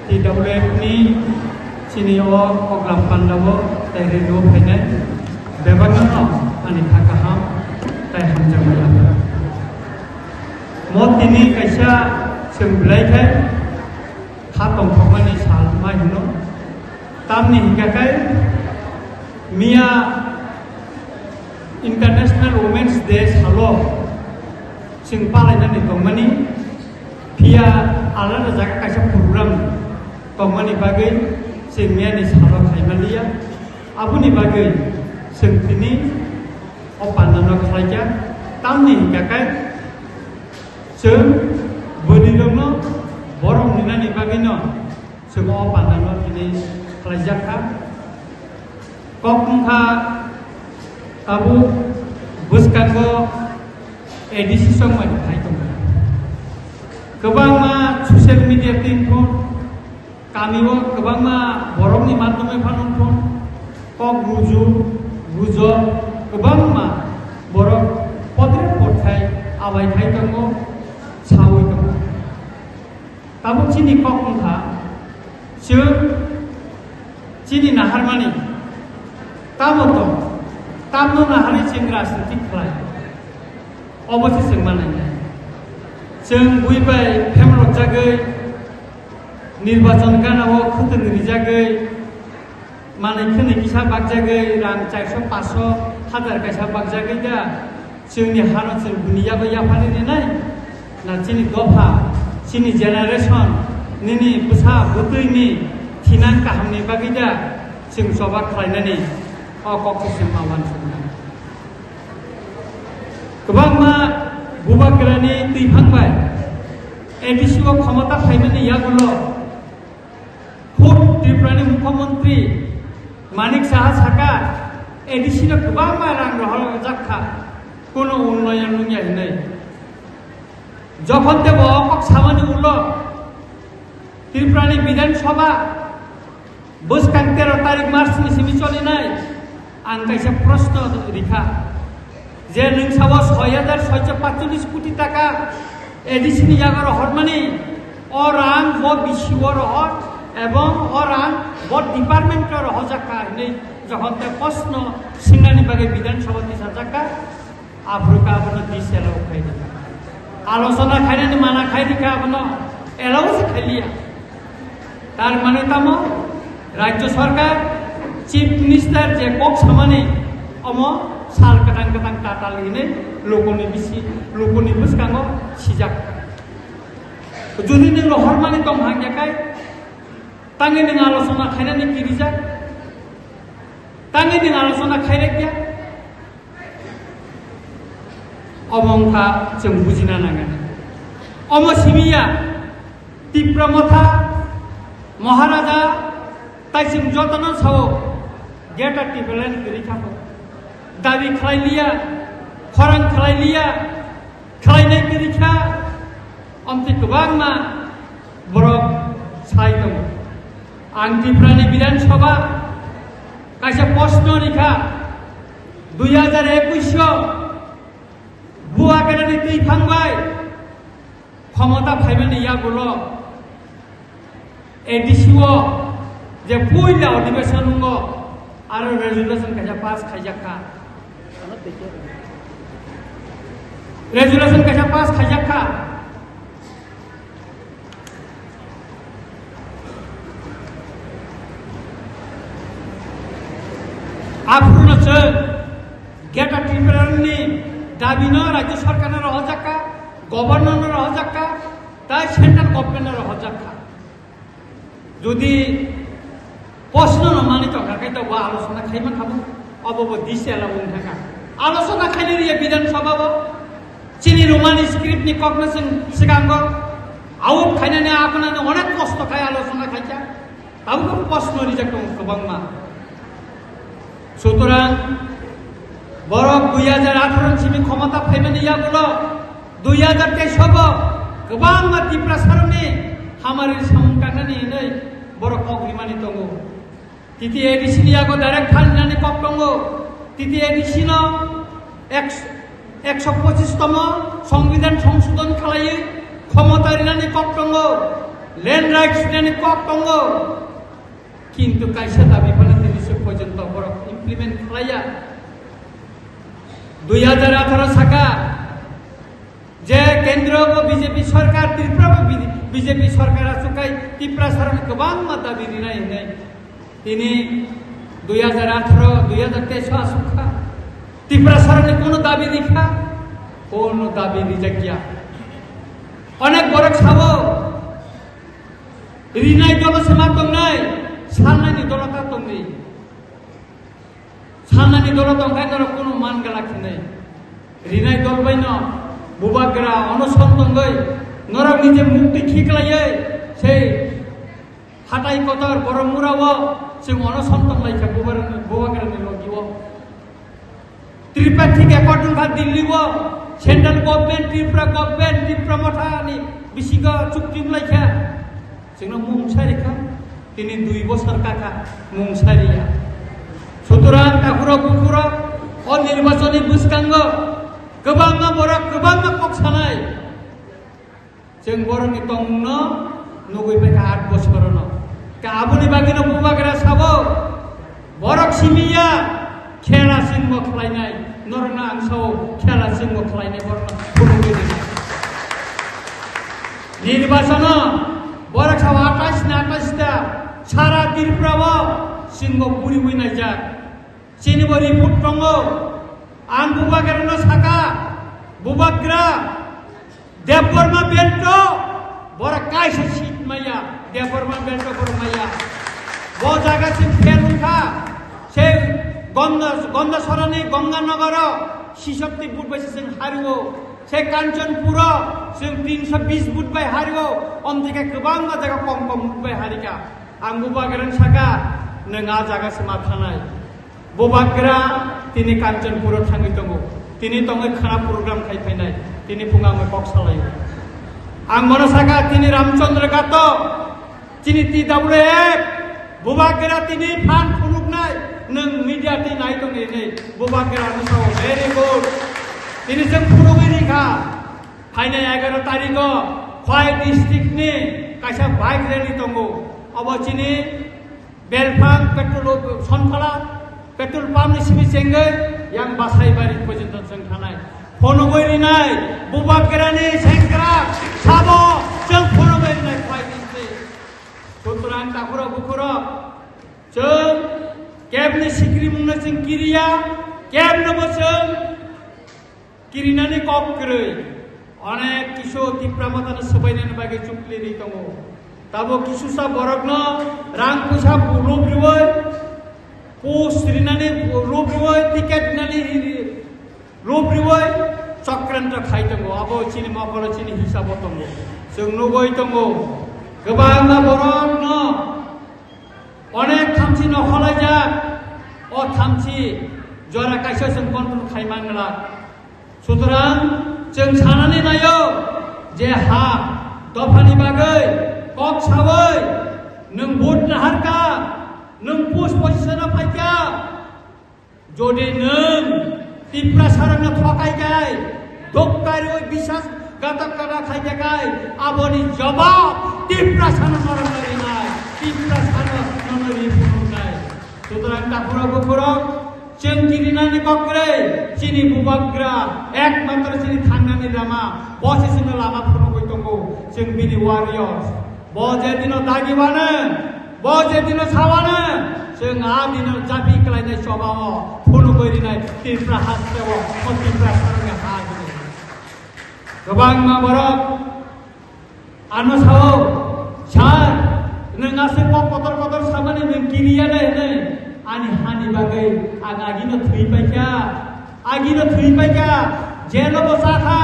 TWF ni sini oglam pandabo tai redo phainai bebagno ani thakaham tai hamjamaya mod tini kaisa semblai khai khatong thokmani sal mai hino tamni hikakai Mia International Women's Day salo sing palainani tongmani pia alana jaga kaisa program tongmani bagai sing mia ni salo khaimania abuni bagai sing tini opanano khlaija tamni hikakai sing bodilongno borong ninani bagino sing opanano tini khlaijaka kokmha tabu buskango edisi songman thaitong kebangma sosial media tinpon kamiwo kebangma borongni maddhome phanonpon kok gujo kebangma borok potre pothai abai thaitongo sawi tongo tabu chini kokmha sing chini naharmani tamoto tamno nahari chengra sati khlai obose sing manai sing buibai phemro jagai nirbacon ganao khutun rijagai manai khene kisa bagjagai rang 400 500 1000 kaisa bagjagai da singni hano sing dunia ba yapani ni nai na chini dofa chini generation nini busa butui ni thinan kahamni bagida sing soba khlainani koksis mawan kebangma bubakrani tuifangbai edisiwo ক্ষমতা ফাইনানি ইয়াগুলো foot ত্রিপুরানি মুখ্যমন্ত্রী মানিক সাহা সাকা এডিসিনো kebangma rang rohol jakha কোনো উন্নয়ন নুঙ্গিয়া হিনাই যখন দেব অকক সামানি উল্লো ত্রিপুরানি বিধানসভা বুসকাং 13 তারিখ March ni simi choli nai ang kaisa proshno rikha je ningsawo 6645 কোটি টাকা এডিসিনি জাগার হরমানি অরাং বড বিশিওর হর এবং অরাং বড ডিপার্টমেন্টর হজাকা নেই যখন তে প্রশ্ন সিংহানি বাগে বিধানসভা দিশা জাকা আফ্রিকা বন দিশেলো খাই দেখা আলোচনা খাইনানি মানা খাই দেখা বন এলাও সে খেলিয়া তার মানে তামো রাজ্য সরকার চিফ মিনিস্টার যে কক সামানি অম সাল কাটাং কাটাং টাটা লিনে লোকনি বুসকাঙ্গ সিজাক যদি নং হরমানি তং হাঙ্গাকাই তাঙ্গে নং আলোচনা খাইনানি কিরিজাক তাঙ্গে নং আলোচনা খাইরে গিয়া অমংখা जों বুঝিনা নাঙ্গানি অম সিমিয়া তীব্রমথা মহারাজা তাইसिम যতন সাও गेटा टिपेलन रिखाखौ दाबि खालायलिया खरां खालायलिया खालायनाय रिखा अमति गोबांमा बरफ साय दं आं ত্রিপুরাनि বিধানসভা कायसा प्रश्न रिखा 2021 बुवा केरानि तैफांबाय क्षमता फाइमानि यागुलो एडिसिओ जे पयला अधिवेशन नो आरो रेजुलेशन कायसा पास खायजाखा रेजुलेशन कायसा पास खायजाखा आफुरनोसो गेटा टिप्रानि दाबिनो राज्य सरकारनो रहजाखा गभर्नरनो रहजाखा ता सेंट्रल गभर्नमेन्टनो रहजाखा যদি প্রশ্ন নমানি তকাকাই তো আলোচনা খাইমা খাবো অবব দিছে এলাবং থাকা আলোচনা খাইলে রিয়া বিধানসভা চিনি রোমানি স্ক্রিপ্ট নি কগনেশন সিগাঙ্গ আউট খাইনানে আপনানে অনেক কষ্ট খাই আলোচনা খাইছা তাও তো প্রশ্ন রিজেক্ট গোবাংমা সুতরাং বড় 2018 সিমি ক্ষমতা ফাইমানি ইয়াগুলো 2023 হব গোবাংমা ত্রিপুরা সারনে हमारे सामकानानि नै बर कग्रिमानि दंगो तिति एडिसिनियागो डाइरेक्ट फालिनानि कक दंगो तिति एडिसिनो 125 तम संविधान संशोधन खालायो क्षमता रिनानि कक दंगो ল্যান্ড রাইটস নিয়ে কক দङ কিন্তু কাইসা দাবি ফলে তিনিশো পর্যন্ত বড় ইমপ্লিমেন্ট খালাইয়া 2018 সাকা যে কেন্দ্র বিজেপি সরকার ত্রিপুরা বিজেপি সরকার আসুকাই ত্রিপুরা সরকার গোबां দাবি নিনাय হনাय তিনি 2018 2023 আসুকা ত্রিপুরা সরকার কোনো দাবি দেখা কোনো দাবি নিজাকিয়া অনেক বড় খাবো রিনাই দলসীমা দंनाय সালনানি দলতা দंनि সালনানি দল দंखाय दर কোনো मान गलाखिनाय রিনাই दल বাইन बुबाग्रा अनशन दंगै नरक निजे मुक्ति खिखलायै সেই हाथाय कतर बरमुराव जों अनशन दंलायखा बुबाग्रानि लगिव त्रिपाठिक एकर्डन का दिल्लीव सेंट्रल गभर्नमेंट त्रिपुरा मथानि बिसिग चुक्ति लायखा जोंना मुंसारिखा তিনি 2 বছর কাকা मुंसारिया सुतरां ताकुर बुकुर अनिर्वाचनी बुसकांग गोबां कक्सानाय जों बरनि दंनो नुगैबायखा 8 बोसोरनो आबुनि बागिनो बुबाग्रा साबो बरक सिमिया खेला सिंह खालायनाय नरना आंसाव खेला सिंह खालायनाय बरना फुरुगैदों निर्वाचन बरक साव 28 ता सारा त्रिपुराव सिंह बुरि बुइनायजा सिनिबरि फुट दङ आं बुबाग्रानो साका बुबाग्रा देवबर्मा बेल्ट बरक कायसा सिट माया देवबर्मा बेल्ट बरमाया ब जागासिम फेलुखा से गंगासरनि गंगानगर शिशक्ति बुट बायसे जों हारिवो से कांचनपुर जों 320 बुट बाय हारिवो अन्तिका गोबां जायगा कम बुट बाय हारिका आं बुबाग्रानो साका नों आ जागासिम मा थानाय बुबाग्रा তিনি कांचनपुर थाङै दङ তিনি दङै खाना प्रग्राम खायफैनाय তিনি फुङाङै कक सालायो आं मनसाका তিনি रामचंद्र गात তিনি TWF बुबाग्रा তিনি फान फुनुगनाय नों मीडिया ती नाय दङ नै बुबाग्रा नसाव भेरि गुड তিনি जों फुनुगैनिखा फायनाय 11 तारिख खय डिस्ट्रिक्ट नि कायसा बाइक रेलि दङ अब चिनि बेलफां पेट्रोल सनफाला पेट्रोल पाम्प सिमी सेंगै yang बासायबारि पर्यन्त जों थानाय फनगैरिनाय बुबाग्रानि सेंग्रा साबो जों फनगैरिनाय फायदिनसै सुतरां ताकुर बुकुर जों केबनि सिक्रि मुंनो जों किरिया केबनोबो जों किरिनानै ककरै अनेक किसु त्रिपुरा मातानो सबायनायनि बागै चुक्लिनि दङ दाबो किसुसा बरकनो रां फैसा लुब्रिवै पोस्ट रिनानै लुब्रिवै टिकेट नानै लुब्रिवै चक्रान्त खायदङ अब चिनि माफल चिनि हिसाब दङ जों नुगै दङ गोबां बरकनो अनेक थामथिनो हलायजा अ थामथि जरा कायसा जों कन्ट्रोल खायमांला सुतरां जों सानानै नायो जे हा दफानि बागै कक सावै नों भोट नाहारका नों पोस्ट पजिशना फायका जदि नों त्रिपुरा सरकारनो थकायगाय धक्कारि बिसास गातकरा खायगाय आबनि जवाब त्रिपुरा सरकार नरिनाय त्रिपुरा सरकार नरि फुनुनाय सुतरां ताकुर बुकुर जों किरिनानि बक्रै चिनि बुबाग्रा एकमात्र चिनि थांनानै लामा बसेसिनो लामा फुनुगै दङ जों बिनि वारियर्स बजे दिनो दागिबानो बजे दिनो सावानो जों आ दिनो जाबि खालायनाय सभाव फुनुगैरिनाय त्रिपुरा हास्राव त्रिपुरा सरकारनि हा गोबां बरक आनो साव सार नोंआसो कतर कतर सामानि नों किरियालै नै आनि हानि बागै आं आगिनो थैबायका जेलो बसाखा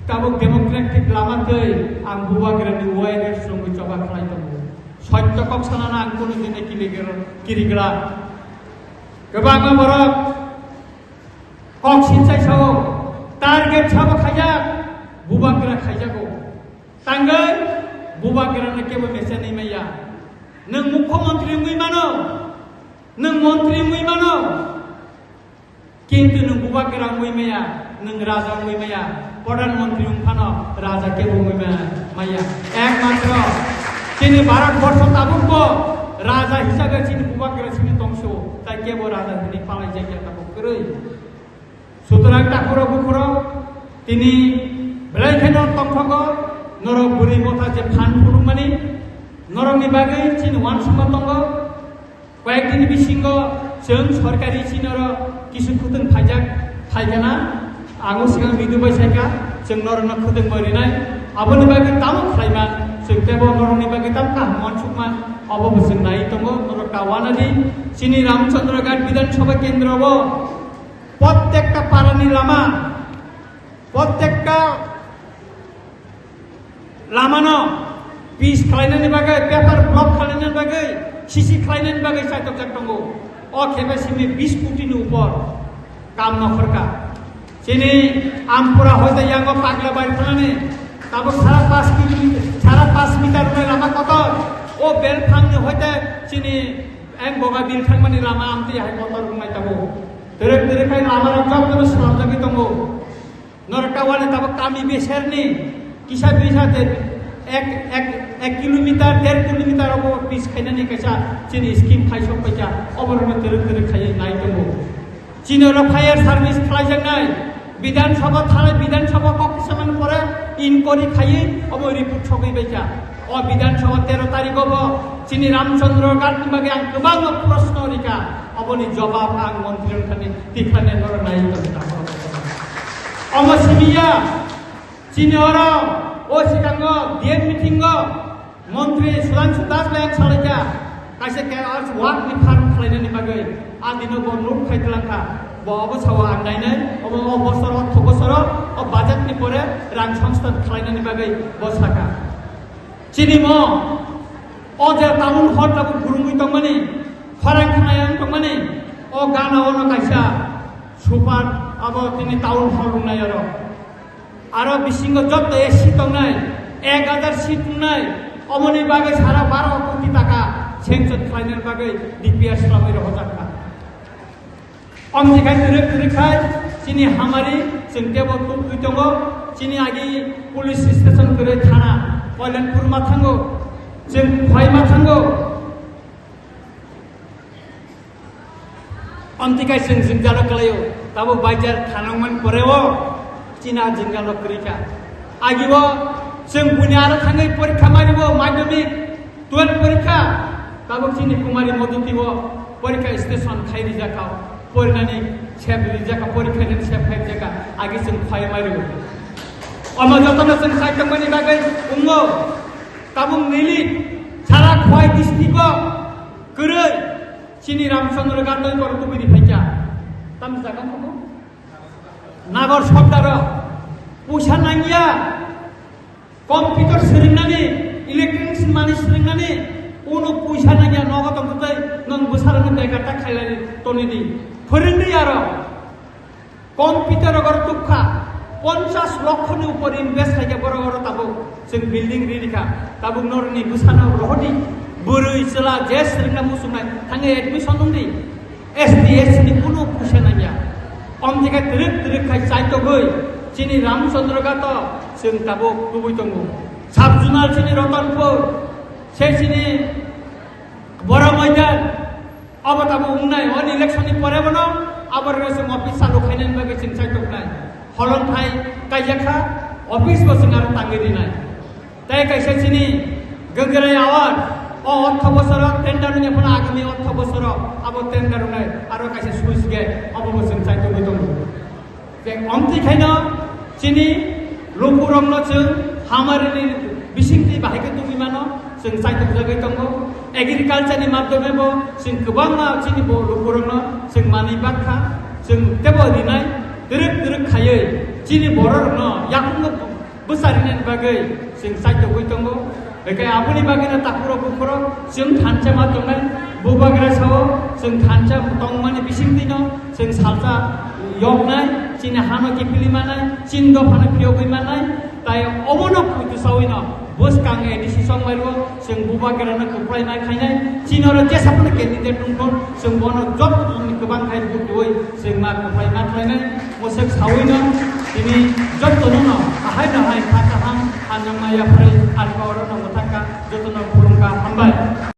ताबो डेमोक्रेटिक लामाखै आं बुबाग्रानि वायरेस रंगै जबा खालायदों सत्य कक सानाना आं कोनो दिनै किरिग्रा गोबां बरक कक सिनसाय साव टार्गेट साव खायजा बुबाग्रा खायजागौ तांगै बुबाग्रानो केबो मेसेनै माया नों मुख्यमंत्री मुइमानो नों मंत्री मुइमानो किन्तु नों बुबाग्रा मुइमाया नों राजा मुइमाया प्रधानमंत्री उमफानो राजा केबो मुइमाया মাইয়া একমাত্র তিনি ভারতবর্ষ তাবুক রাজা হিসাবে তিনি বুবাকেরা তিনি দংশ তাই কেবল রাজা তিনি পালাই জায়গা তাবুক করে সুতরাং ঠাকুর বুকুর তিনি বেলাইখানো তংথক নরক বুড়ি মথা যে ফান ফুরুমানি নরকनि बागै তিনি ওয়ানসুমা दङ কয়েকদিন বিসিঙ্গ जों सरकारि चिनर किसु खुदों फाइजाक फाइगाना आंगो सिगां बिदुबाय सायका जों नरनो खुदों मरिनाय आबोनि बागै तामो खालायमान जों तेबो नरनि बागै ताम का मनसुकमान अबो जों नाय दङ नरक दावानानि चिनि रामचंद्रघाट विधानसभा केन्द्रबो प्रत्येकटा पारानि लामा प्रत्येकटा लामानो पिस खालायनायनि बागै पेपार ब्लक खालायनायनि बागै सिसि खालायनायनि बागै सायतक जाक दङ अ खेबासिमनि 20 कोटिनि ऊपर काम नखरका चिनि आमपुरा हयतो यांगो पागला बारि थानानै ताबो सारा 5 मिटार लामा कत ओ बेल फांनि हयतो चिनि एं बगा बिल थांमानि लामा आमति हाय कत रुंनाय ताबो दरेक दरेखाय लामा जब सलामजागि दङ नरकावानि ताबो कामि बेसेरनि किसा बिसाते एक किलोमीटर 1.5 किलोमीटर अब पिस खायनानै कैसा चिनि स्किम खायसक पैसा अबरनो दरेक दरेक खायै नाय दङ चिनर फायर सार्भिस खालायजानाय विधानसभा थानाय विधानसभा किसुमान परे इनक्वारि खायै अब रिपोर्ट सगैबायसा अ विधानसभा 13 तारिखआव चिनि रामचंद्रघाटनि बागै आं गोबां प्रश्न रिका अबनि जवाब आं मन्त्रिनि थाखाय दिखाने नर नाय दङ अमसिमिया चिनर ओ सिगांग डिएम मिटिंग मन्त्री सुधांशु दास लायक सालायजा कायसे केआर वार्ड नि फार्म खालायनायनि बागै आदिनो ब नोट खायतलांखा ब अबसाव आंनायनै अब बसर 8 बसर अ बाजेटनि परे रां संस्थान खालायनायनि बागै बसाका चिनिमो अ जे टाउन हल लाबो गुरुंगै दंमानि फरां खानायां दंमानि अ गानावनो कायसा सुपार अब तिनि टाउन हल रुंनाय आरो बिसिंग जत एसि दंनाय 1000 सीट दंनाय अमनि बागै सारा 12 कोटी टाका सेंसन खालायनायनि बागै डिपिआर खालामै रजाखा अमनिखाय दरेखाय चिनि हामारि जों टेबो तुलुइ दङ चिनि आगि पुलिस स्टेशन करे थाना कल्याणपुर मा थांगो जों भय मा थांगो अमनिखाय जों जानो कलायो ताबो बाजार थानांगमोन परेओ चिना जिंगाल करिका आगिबो जों बुनियार थाङै परीक्षा मारिबो माध्यमिक 12 परीक्षा ताबो चिनि कुमारी मधुतिबो परीक्षा स्टेशन खायरि जाका परिनानि सेब जाका परीक्षानि सेब खाय जाका आगि जों फाय मारिबो अमा जतन जों साइतमनि बागै उंगो ताबुं निलि सारा खय डिस्ट्रिक्ट गरै चिनि रामचंद्रघाट पर तुबिनि फायजा ताम जागा खबो नागर शब्दार पैसा नांगिया कम्पिउटार सोलोंनानै इलेक्ट्रनिक्स मानि सोलोंनानै उनाव पैसा नांगिया नगद गुदै नों बोसारनो देगाटा खायलाय तनिदि फोरोंदै आरो कम्पिउटार गर तुखा 50 लक्षनि ऊपर इनभेस्ट खायगा बर ताबो जों बिल्डिं रिलिखा ताबो नरनि बोसाना रहदि बोरै चला जे सोलोंना मुसुनाय थाङै एडमिशन दंदि एसडीएस नि कुनो पैसा नांगिया अमनिखाय दरेक खाय साइतगै चिनि रामचंद्रघाट जों ताबो गुबै दङ साबजुनार चिनि रतनपुर से चिनि बर मैदान अब ताबो उंनाय अन इलेक्शननि परेबनो आबरनो जों अफिस चालु खायनायनि बागै जों साइतगनाय हलनथाय कायजाखा अफिस बसों आरो तांगिरिनाय ताय कायसे चिनि गंगराय आवार अ 8 बसर टेंडार ने पण आगामी 8 बसर अब टेंडार नै आरो कायसे सुइस गेट अब जों साइतगै दङ जे अमतिखायनो चिनि लोकुरंनो जों हामारिनि बिसिंथि बाहायखौ दुमिमानो जों साइतग जागै दङ एग्रिकालचारनि माध्यमेबो जों गोबां चिनि ब लोकुरंनो जों मानि बाखा जों तेबो दिनाय दरेक खायै चिनि बररनो याकुंगो बोसारिनायनि बागै जों साइतगै दङ बेखाय आबुनि बागैनो ताकुर बुकुर जों थानचा मा दंनाय बुबाग्रा साव जों थानचा दंमानि बिसिंथिनो जों सालचा यगनाय चिनि हानो किफिलिमानाय चिन दफानो फियगैमानाय ताय अबनो कुतु सावैनो बस कांग एडिसि संमायरो जों बुबाग्रानो खप्लायनाय खायनाय चिनर जेसाफोर केन्डिडेट दंखौ जों बनो जब गोबां खाय बुदुय जों मा खप्लायना खायनाय मोसक सावैनो दिनै जब दनो हाय खाथाहां anang maya pare arba oro nang mataka joto nang